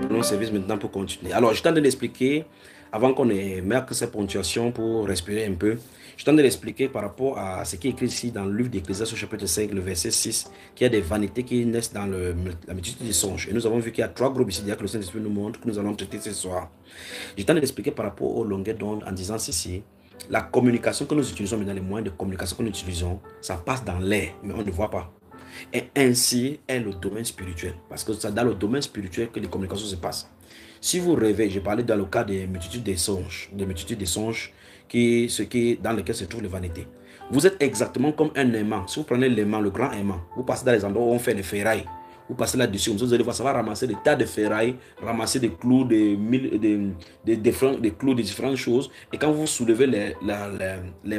Nous service maintenant pour continuer. Alors, je t'en d'expliquer, avant qu'on marque cette ponctuation pour respirer un peu, je t'en d'expliquer par rapport à ce qui est écrit ici dans le livre d'Ecclésiaste au chapitre 5, le verset 6, qu'il y a des vanités qui naissent dans la multitude des songes. Et nous avons vu qu'il y a trois groupes ici que le Saint-Esprit nous montre, que nous allons traiter ce soir. Je t'en d'expliquer par rapport aux longueurs d'onde en disant ceci. La communication que nous utilisons maintenant, les moyens de communication que nous utilisons, ça passe dans l'air, mais on ne voit pas. Et ainsi est le domaine spirituel. Parce que c'est dans le domaine spirituel que les communications se passent. Si vous rêvez, j'ai parlé dans le cas des multitudes des songes, dans lesquels se trouvent les vanités. Vous êtes exactement comme un aimant. Si vous prenez l'aimant, le grand aimant, vous passez dans les endroits où on fait les ferrailles. Vous passez là-dessus, vous allez voir, ça va ramasser des tas de ferrailles, ramasser des clous, des clous de différentes choses. Et quand vous soulevez les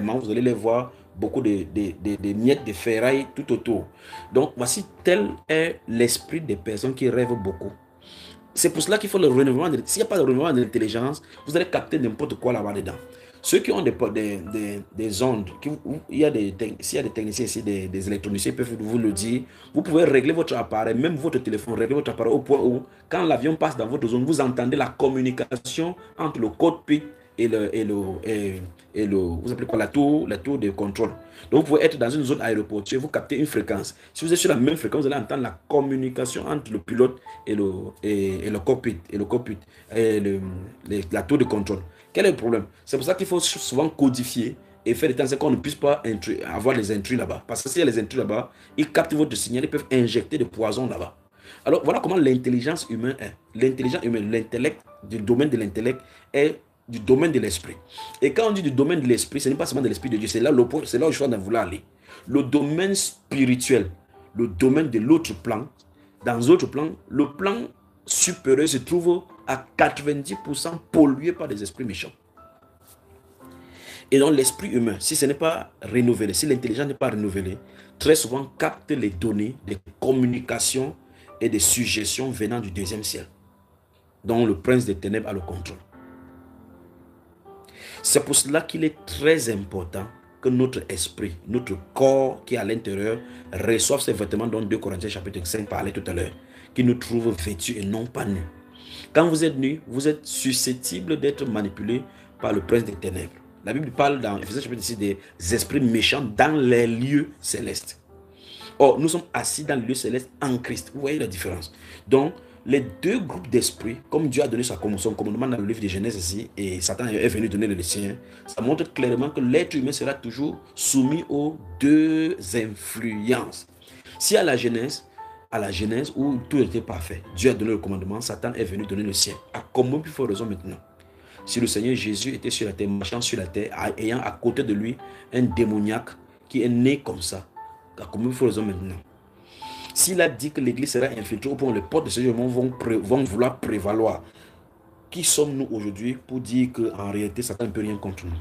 mains, vous allez les voir beaucoup de miettes de ferraille tout autour. Donc, voici tel est l'esprit des personnes qui rêvent beaucoup. C'est pour cela qu'il faut le renouvellement. S'il n'y a pas de renouvellement de l'intelligence, vous allez capter n'importe quoi là-bas dedans. Ceux qui ont des ondes, s'il y a des techniciens ici, des électroniciens, ils peuvent vous le dire. Vous pouvez régler votre appareil, même votre téléphone, régler votre appareil au point où, quand l'avion passe dans votre zone, vous entendez la communication entre le cockpit et vous appelez quoi, la tour de contrôle. Donc, vous pouvez être dans une zone aéroportuaire, vous captez une fréquence. Si vous êtes sur la même fréquence, vous allez entendre la communication entre le pilote et le cockpit, la tour de contrôle. Quel est le problème? C'est pour ça qu'il faut souvent codifier et faire des temps qu'on ne puisse pas avoir les intrus là-bas. Parce que s'il y a les intrus là-bas, ils captent votre signal, ils peuvent injecter des poisons là-bas. Alors, voilà comment l'intelligence humaine est. L'intelligence humaine, l'intellect, du domaine de l'intellect est du domaine de l'esprit. Et quand on dit du domaine de l'esprit, ce n'est pas seulement de l'esprit de Dieu, c'est là où je suis en train de vouloir aller. Le domaine spirituel, le domaine de l'autre plan, dans l'autre plan, le plan supérieur se trouve à 90% pollué par des esprits méchants. Et donc l'esprit humain, si ce n'est pas renouvelé, si l'intelligence n'est pas renouvelée, très souvent capte les données, des communications et des suggestions venant du deuxième ciel, dont le prince des ténèbres a le contrôle. C'est pour cela qu'il est très important que notre esprit, notre corps qui est à l'intérieur, reçoive ces vêtements dont 2 Corinthiens chapitre 5 parlait tout à l'heure, qui nous trouve vêtus et non pas nus. Quand vous êtes nus, vous êtes susceptible d'être manipulé par le prince des ténèbres. La Bible parle dans Ephésiens chapitre 6 des esprits méchants dans les lieux célestes. Or, nous sommes assis dans les lieux célestes en Christ. Vous voyez la différence. Donc, les deux groupes d'esprits, comme Dieu a donné son commandement dans le livre de Genèse ici, et Satan est venu donner le sien, ça montre clairement que l'être humain sera toujours soumis aux deux influences. Si à la Genèse où tout était parfait, Dieu a donné le commandement, Satan est venu donner le sien. À comment plus forte raison maintenant? Si le Seigneur Jésus était sur la terre, marchant sur la terre, ayant à côté de lui un démoniaque qui est né comme ça, à comment plus forte raison maintenant? S'il a dit que l'église sera infiltrée au point où les portes de ce jugement vont vouloir prévaloir, qui sommes-nous aujourd'hui pour dire qu'en réalité, Satan ne peut rien contre nous?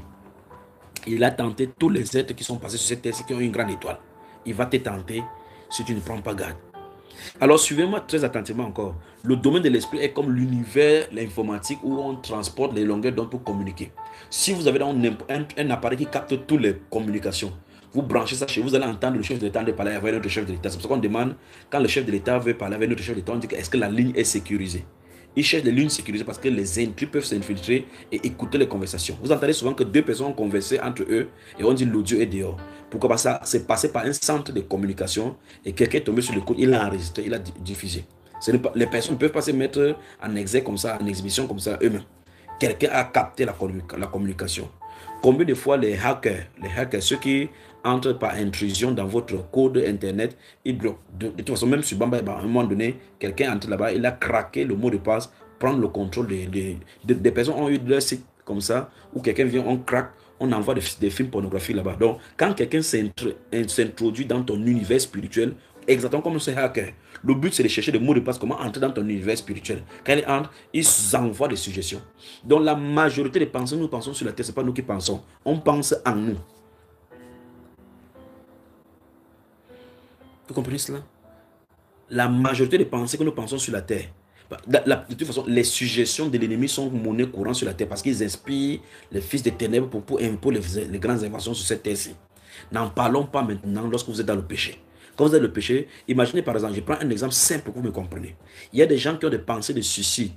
Il a tenté tous les êtres qui sont passés sur cette terre, qui ont une grande étoile. Il va te tenter si tu ne prends pas garde. Alors, suivez-moi très attentivement encore. Le domaine de l'esprit est comme l'univers, l'informatique, où on transporte les longueurs d'onde pour communiquer. Si vous avez un appareil qui capte toutes les communications, vous branchez ça chez vous, vous allez entendre le chef de l'État parler avec notre chef de l'État. C'est pour ça qu'on demande, quand le chef de l'État veut parler avec notre chef de l'État, on dit est-ce que la ligne est sécurisée? Ils cherchent des lignes sécurisées parce que les intrus peuvent s'infiltrer et écouter les conversations. Vous entendez souvent que deux personnes ont conversé entre eux et on dit l'audio est dehors. Pourquoi? Parce que ça c'est passé par un centre de communication et quelqu'un est tombé sur le coup, il l'a enregistré, il l'a diffusé. Les personnes ne peuvent pas se mettre en exergue comme ça, en exhibition comme ça eux-mêmes. Quelqu'un a capté la communication. Combien de fois les hackers, ceux qui entrent par intrusion dans votre code internet, ils bloquent. De toute façon, même sur Bamba, à un moment donné, quelqu'un entre là-bas, il a craqué le mot de passe, prendre le contrôle des personnes ont eu leur site comme ça, où quelqu'un vient, on craque, on envoie des films pornographiques là-bas. Donc, quand quelqu'un s'introduit dans ton univers spirituel, exactement comme ce hacker, le but c'est de chercher des mots de passe, comment entrer dans ton univers spirituel. Quand ils entrent, ils envoient des suggestions. Donc la majorité des pensées, nous pensons sur la terre, ce n'est pas nous qui pensons. On pense en nous. Vous comprenez cela? La majorité des pensées que nous pensons sur la terre, de toute façon, les suggestions de l'ennemi sont monnaie courante sur la terre parce qu'ils inspirent les fils des ténèbres pour imposer les grandes inventions sur cette terre-ci. N'en parlons pas maintenant lorsque vous êtes dans le péché. Quand vous avez le péché, imaginez par exemple, je prends un exemple simple pour que vous me compreniez. Il y a des gens qui ont des pensées de suicide.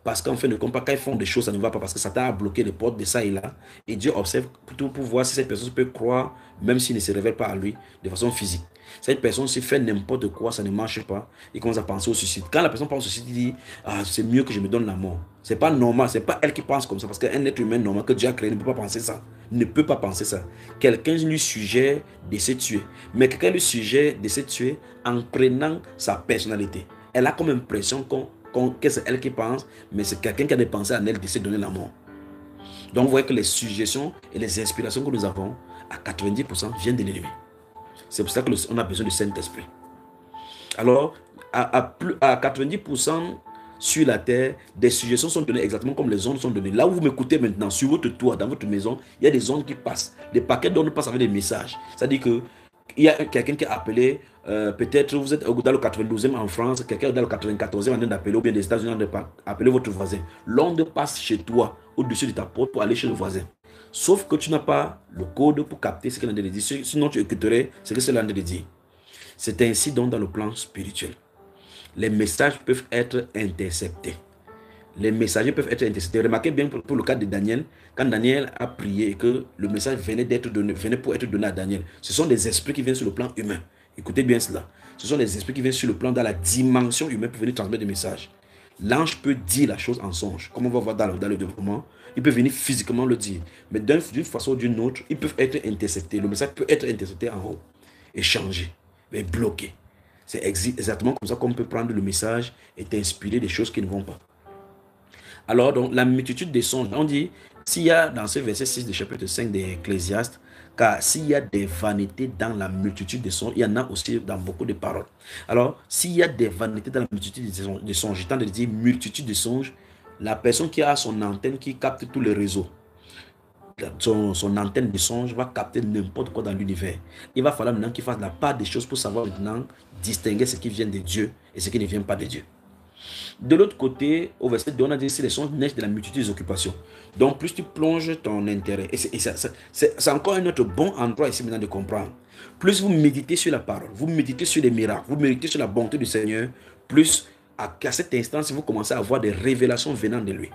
Parce qu'en fait, ne compte pas, quand ils font des choses, ça ne va pas parce que Satan a bloqué les portes de ça et là. Et Dieu observe pour voir si cette personne peut croire, même s'il ne se révèle pas à lui, de façon physique. Cette personne, s'il fait n'importe quoi, ça ne marche pas. Il commence à penser au suicide. Quand la personne pense au suicide, il dit, ah, c'est mieux que je me donne la mort. C'est pas normal, c'est pas elle qui pense comme ça. Parce qu'un être humain normal que Dieu a créé ne peut pas penser ça. Ne peut pas penser ça. Quelqu'un lui suggère de se tuer. Mais quelqu'un lui suggère de se tuer en prenant sa personnalité. Elle a comme impression que c'est elle qui pense, mais c'est quelqu'un qui a des pensées en elle de se donner la mort. Donc vous voyez que les suggestions et les inspirations que nous avons, à 90% viennent de l'ennemi. C'est pour ça qu'on a besoin du Saint-Esprit. Alors, à 90% sur la terre, des suggestions sont données exactement comme les ondes sont données. Là où vous m'écoutez maintenant, sur votre toit, dans votre maison, il y a des ondes qui passent. Des paquets d'ondes passent avec des messages. C'est-à-dire que il y a quelqu'un qui a appelé, peut-être vous êtes dans le 92e en France, quelqu'un dans le 94e en train d'appeler, ou bien des États-Unis en train d'appeler votre voisin. L'onde passe chez toi, au-dessus de ta porte pour aller chez le voisin. Sauf que tu n'as pas le code pour capter ce qu'il a de dire. Sinon, tu écouterais ce que cela a de dire. C'est ainsi donc dans le plan spirituel. Les messages peuvent être interceptés. Les messagers peuvent être interceptés. Remarquez bien pour le cas de Daniel, quand Daniel a prié et que le message venait pour être donné à Daniel. Ce sont des esprits qui viennent sur le plan humain. Écoutez bien cela. Ce sont des esprits qui viennent sur le plan dans la dimension humaine pour venir transmettre des messages. L'ange peut dire la chose en songe, comme on va voir dans le développement. Il peut venir physiquement le dire. Mais d'une façon ou d'une autre, ils peuvent être interceptés. Le message peut être intercepté en haut et changé, et bloqué. C'est exactement comme ça qu'on peut prendre le message et t'inspirer des choses qui ne vont pas. Alors, donc, la multitude des songes, on dit, s'il y a dans ce verset 6 du chapitre 5 d'Ecclésiaste, car s'il y a des vanités dans la multitude des songes, il y en a aussi dans beaucoup de paroles. Alors, s'il y a des vanités dans la multitude des songes, j'ai tendance de dire multitude de songes, la personne qui a son antenne qui capte tous les réseaux, son antenne de songe va capter n'importe quoi dans l'univers. Il va falloir maintenant qu'il fasse la part des choses pour savoir maintenant distinguer ce qui vient de Dieu et ce qui ne vient pas de Dieu. De l'autre côté, au verset 2, on a dit que les songes naissent de la multitude des occupations. Donc, plus tu plonges ton intérêt, et c'est encore un autre bon endroit ici maintenant de comprendre. Plus vous méditez sur la parole, vous méditez sur les miracles, vous méditez sur la bonté du Seigneur, plus à cet instant, si vous commencez à avoir des révélations venant de lui.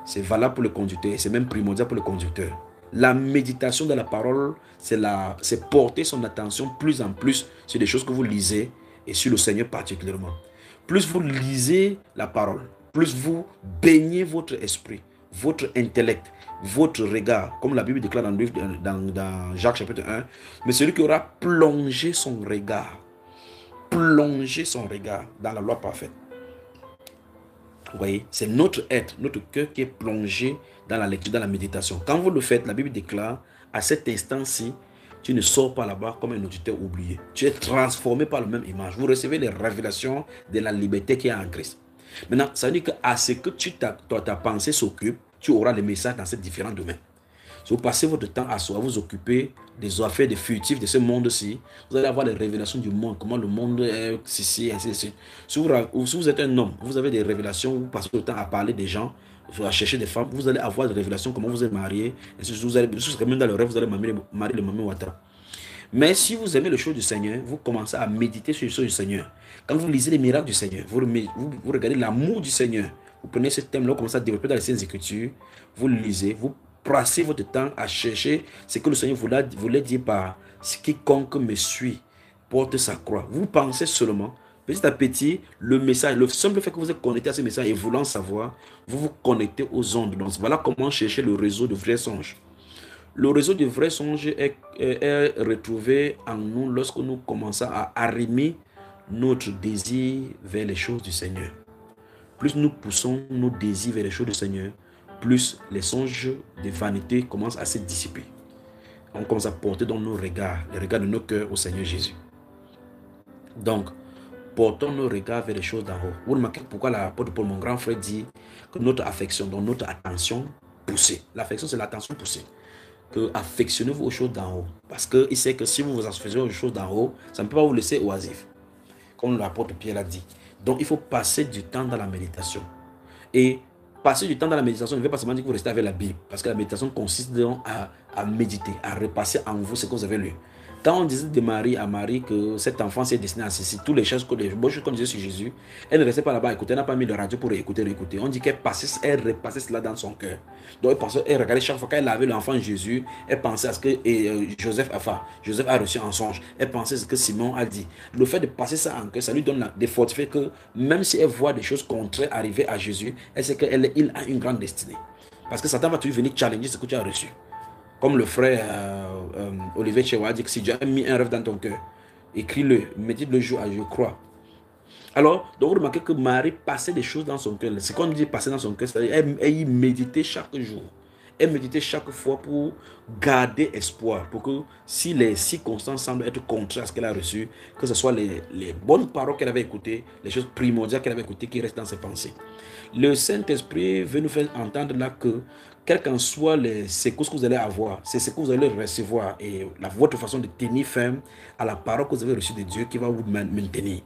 C'est valable pour le conducteur, c'est même primordial pour le conducteur. La méditation de la parole, c'est porter son attention plus en plus sur des choses que vous lisez et sur le Seigneur particulièrement. Plus vous lisez la parole, plus vous baignez votre esprit, votre intellect, votre regard, comme la Bible déclare dans Jacques chapitre 1, mais celui qui aura plongé son regard dans la loi parfaite. Vous voyez, c'est notre être, notre cœur qui est plongé dans la lecture, dans la méditation. Quand vous le faites, la Bible déclare, à cet instant-ci, tu ne sors pas là-bas comme un auditeur oublié. Tu es transformé par la même image. Vous recevez les révélations de la liberté qui est en Christ. Maintenant, ça veut dire qu'à ce que ta pensée s'occupe, tu auras les messages dans ces différents domaines. Si vous passez votre temps à vous occuper des affaires des furtifs de ce monde-ci, vous allez avoir les révélations du monde, comment le monde est ici, ainsi de suite. Si vous êtes un homme, vous avez des révélations, vous passez le temps à parler des gens, à chercher des femmes, vous allez avoir des révélations, comment vous êtes marié, même dans le rêve, vous allez marier le Mami Ouattara. Mais si vous aimez les choses du Seigneur, vous commencez à méditer sur les choses du Seigneur. Quand vous lisez les miracles du Seigneur, vous regardez l'amour du Seigneur, vous prenez ce thème-là, vous commencez à développer dans les Saintes Écritures, vous le lisez, vous passez votre temps à chercher ce que le Seigneur voulait dire par quiconque me suit, porte sa croix. Vous pensez seulement, petit à petit, le message, le simple fait que vous êtes connecté à ce message et voulant savoir, vous vous connectez aux ondes. Donc voilà comment chercher le réseau de vrais songes. Le réseau de vrais songes est retrouvé en nous lorsque nous commençons à arrimer notre désir vers les choses du Seigneur. Plus nous poussons nos désirs vers les choses du Seigneur, plus les songes de vanité commencent à se dissiper. On commence à porter dans nos regards, les regards de nos cœurs au Seigneur Jésus. Donc, portons nos regards vers les choses d'en haut. Vous remarquez pourquoi l'apôtre Paul, mon grand frère, dit que notre affection, donc notre attention poussée. L'affection, c'est l'attention poussée. Que affectionnez-vous aux choses d'en haut. Parce qu'il sait que si vous vous affectionnez aux choses d'en haut, ça ne peut pas vous laisser oisif. Comme l'apôtre Pierre l'a dit. Donc, il faut passer du temps dans la méditation. Et passer du temps dans la méditation ne veut pas seulement dire que vous restez avec la Bible. Parce que la méditation consiste donc à méditer, à repasser en vous ce que vous avez lu. Quand on disait de Marie à Marie que cet enfant s'est destiné à ceci, toutes les choses, les bonnes choses qu'on disait sur Jésus, elle ne restait pas là-bas à écouter, elle n'a pas mis de radio pour écouter. On dit qu'elle passait, elle repassait cela dans son cœur. Donc elle regardait chaque fois qu'elle avait l'enfant Jésus, elle pensait à ce que Joseph a reçu un songe. Elle pensait à ce que Simon a dit. Le fait de passer ça en cœur, ça lui donne des fortifiés que même si elle voit des choses contraires arriver à Jésus, elle sait qu'il a une grande destinée. Parce que Satan va toujours venir challenger ce que tu as reçu. Comme le frère Olivier Chewa dit que si Dieu a mis un rêve dans ton cœur, écris-le, mettez-le jour à je crois. Alors, donc vous remarquez que Marie passait des choses dans son cœur. Ce qu'on dit passer dans son cœur, c'est-à-dire elle y méditait chaque jour. Elle méditait chaque fois pour garder espoir, pour que si les circonstances semblent être contraires à ce qu'elle a reçu, que ce soit les bonnes paroles qu'elle avait écoutées, les choses primordiales qu'elle avait écoutées qui restent dans ses pensées. Le Saint-Esprit veut nous faire entendre là que, quelles qu'en soient les secousses que vous allez avoir, c'est ce que vous allez recevoir et votre façon de tenir ferme à la parole que vous avez reçue de Dieu qui va vous maintenir.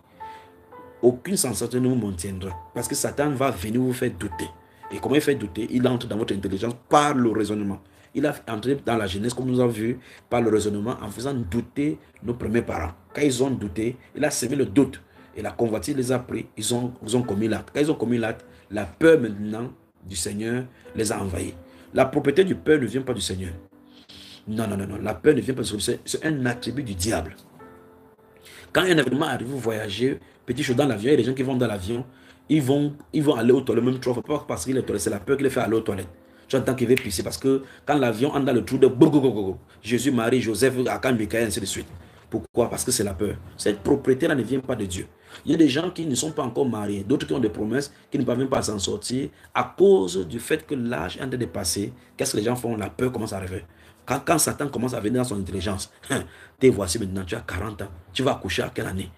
Aucune sensation ne vous maintiendra parce que Satan va venir vous faire douter. Et comment il fait douter? Il entre dans votre intelligence par le raisonnement. Il a entré dans la jeunesse, comme nous avons vu, par le raisonnement en faisant douter nos premiers parents. Quand ils ont douté, il a semé le doute. Et la convoitise les a pris, ils ont commis l'acte. Quand ils ont commis l'acte, la peur maintenant du Seigneur les a envahis. La propriété du peur ne vient pas du Seigneur. Non. La peur ne vient pas du Seigneur. C'est un attribut du diable. Quand un événement arrive, vous voyagez, petit chose dans l'avion, il y a des gens qui vont dans l'avion, ils vont aller aux toilettes même trois fois, pas parce qu'il est toilette, c'est la peur qui les fait aller aux toilettes. J'entends qu'il va pisser parce que quand l'avion entre dans le trou de Jésus, Marie, Joseph, Akan, Michael, ainsi de suite. Pourquoi? Parce que c'est la peur. Cette propriété-là ne vient pas de Dieu. Il y a des gens qui ne sont pas encore mariés, d'autres qui ont des promesses, qui ne parviennent pas à s'en sortir à cause du fait que l'âge est en train de passer. Qu'est-ce que les gens font? La peur commence à arriver. Quand Satan commence à venir dans son intelligence, te voici maintenant, tu as 40 ans, tu vas accoucher à quelle année?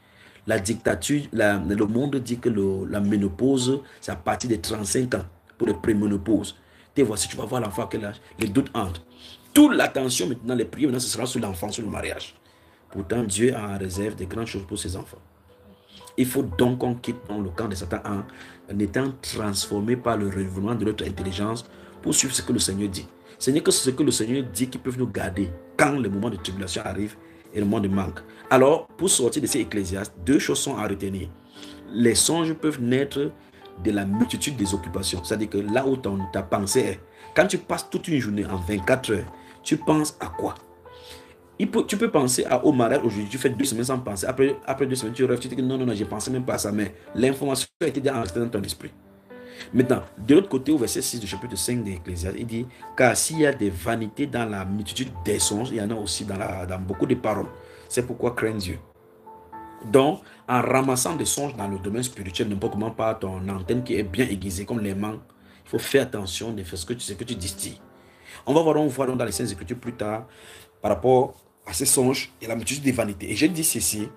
La dictature, le monde dit que la ménopause, c'est à partir de 35 ans pour les préménopauses. Te voici, tu vas voir l'enfant à quel âge? Les doutes entrent. Toute l'attention maintenant, les prières, maintenant, ce sera sur l'enfant, sur le mariage. Pourtant, Dieu a en réserve de grandes choses pour ses enfants. Il faut donc qu'on quitte dans le camp de Satan en étant transformé par le renouvellement de notre intelligence pour suivre ce que le Seigneur dit. Ce n'est que ce que le Seigneur dit qui peut nous garder quand le moment de tribulation arrive et le moment de manque. Alors, pour sortir de ces Ecclésiastes, deux choses sont à retenir. Les songes peuvent naître de la multitude des occupations. C'est-à-dire que là où ta pensée est, quand tu passes toute une journée en 24 heures, tu penses à quoi? Tu peux penser au mariage aujourd'hui, tu fais 2 semaines sans penser. Après 2 semaines, tu rêves, tu te dis non, je ne pensais même pas à ça. Mais l'information a été déjà enregistrée dans ton esprit. Maintenant, de l'autre côté, au verset 6 du chapitre 5 de l'Ecclésiaste, il dit, car s'il y a des vanités dans la multitude des songes, il y en a aussi dans beaucoup de paroles. C'est pourquoi crains Dieu. Donc, en ramassant des songes dans le domaine spirituel, n'importe comment par ton antenne qui est bien aiguisée comme l'aimant, il faut faire attention de ce que tu distilles. On va voir dans les Saintes Écritures plus tard par rapport à ces songes et à la multitude des vanités. Et je dis ceci,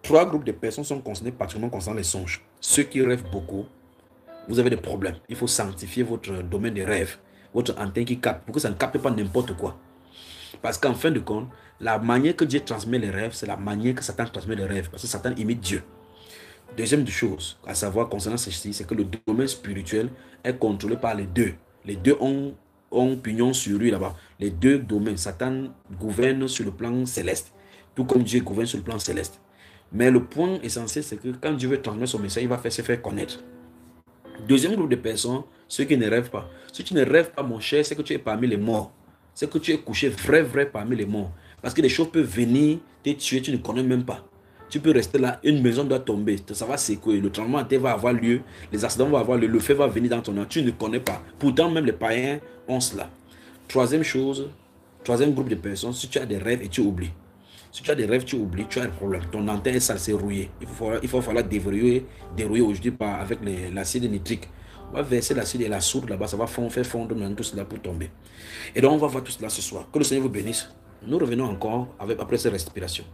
3 groupes de personnes sont concernés particulièrement concernant les songes. Ceux qui rêvent beaucoup, vous avez des problèmes. Il faut sanctifier votre domaine de rêve, votre antenne qui capte, pour que ça ne capte pas n'importe quoi. Parce qu'en fin de compte, la manière que Dieu transmet les rêves, c'est la manière que Satan transmet les rêves. Parce que Satan imite Dieu. Deuxième chose, à savoir concernant ceci, c'est que le domaine spirituel est contrôlé par les deux. Les deux ont pignon sur lui là-bas. Les deux domaines, Satan gouverne sur le plan céleste, tout comme Dieu gouverne sur le plan céleste. Mais le point essentiel, c'est que quand Dieu veut transmettre son message, il va se faire connaître. Deuxième groupe de personnes, ceux qui ne rêvent pas. Si tu ne rêves pas, mon cher, c'est que tu es parmi les morts. C'est que tu es couché vrai parmi les morts. Parce que les choses peuvent venir te tuer, tu ne connais même pas. Tu peux rester là, une maison doit tomber, ça va secouer, le tremblement de terre va avoir lieu, les accidents vont avoir lieu, le feu va venir dans ton âme, tu ne connais pas. Pourtant, même les païens ont cela. Troisième groupe de personnes, si tu as des rêves et tu oublies. Si tu as des rêves, tu oublies, tu as un problème. Ton antenne est sale, c'est rouillé. Il va falloir dérouiller aujourd'hui avec l'acide nitrique. On va verser l'acide et la soude là-bas, ça va faire fondre tout cela pour tomber. Et donc, on va voir tout cela ce soir. Que le Seigneur vous bénisse. Nous revenons encore après cette respiration.